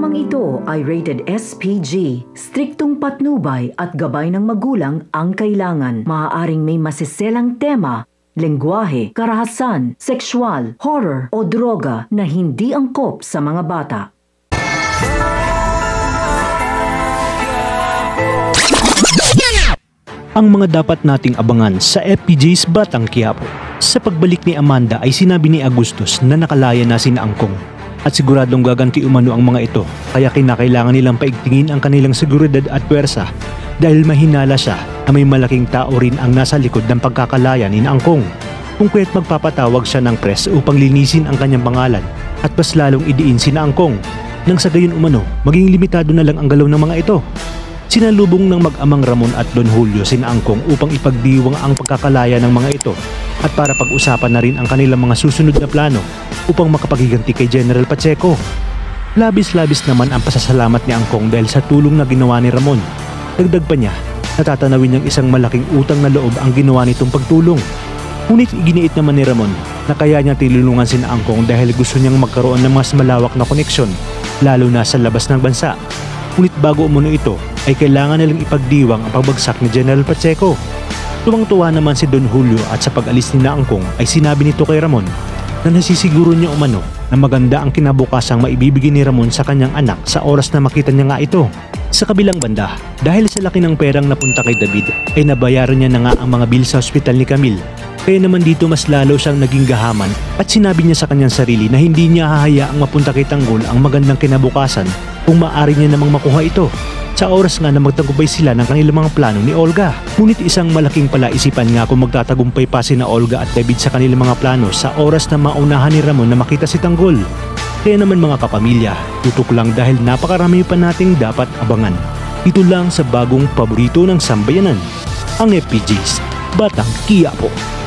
Programang ito ay rated SPG. Striktong patnubay at gabay ng magulang ang kailangan. Maaaring may masiselang tema, lengguwahe, karahasan, sexual, horror o droga na hindi angkop sa mga bata. Ang mga dapat nating abangan sa FPJ's Batang Quiapo. Sa pagbalik ni Amanda ay sinabi ni Agustus na nakalaya na sina Angkong at siguradong gaganti umano ang mga ito, kaya kinakailangan nilang paigtingin ang kanilang seguridad at pwersa dahil mahinala siya na may malaking tao rin ang nasa likod ng pagkakalaya ni Angkong. Kung kaya't magpapatawag siya ng press upang linisin ang kanyang pangalan at mas lalong idiin sina Angkong nang sa gayon umano maging limitado na lang ang galaw ng mga ito. Sinalubong ng mag-amang Ramon at Don Julio sina Angkong upang ipagdiwang ang pagkakalaya ng mga ito at para pag-usapan na rin ang kanilang mga susunod na plano upang makapaghiganti kay General Pacheco. Labis-labis naman ang pasasalamat ni Angkong dahil sa tulong na ginawa ni Ramon. Dagdag pa niya, natatanawin niyang isang malaking utang na loob ang ginawa nitong pagtulong. Ngunit iginiit naman ni Ramon na kaya niya tinulungan sina Angkong dahil gusto niyang magkaroon ng mas malawak na koneksyon, lalo na sa labas ng bansa. Ngunit bago umano ito, ay kailangan nilang ipagdiwang ang pagbagsak ni General Pacheco. Tuwang-tuwa naman si Don Julio at sa pag-alis ni Angkong ay sinabi nito kay Ramon na nasisiguro niya umano na maganda ang kinabukasang maibibigay ni Ramon sa kanyang anak sa oras na makita niya nga ito. Sa kabilang banda, dahil sa laki ng perang napunta kay David ay nabayaran niya na nga ang mga bill sa ospital ni Camille. Kaya naman dito mas lalo siyang naging gahaman at sinabi niya sa kanyang sarili na hindi niya hahayaang mapunta kay Tanggol ang magandang kinabukasan kung maaari niya namang makuha ito. Sa oras nga na magtagumpay sila ng kanilang mga plano ni Olga. Ngunit isang malaking palaisipan nga kung magtatagumpay pa sina Olga at David sa kanilang mga plano sa oras na maunahan ni Ramon na makita si Tanggol. Kaya naman mga kapamilya, tutok lang dahil napakarami pa nating dapat abangan. Ito lang sa bagong paborito ng sambayanan, ang FPJ's Batang Quiapo.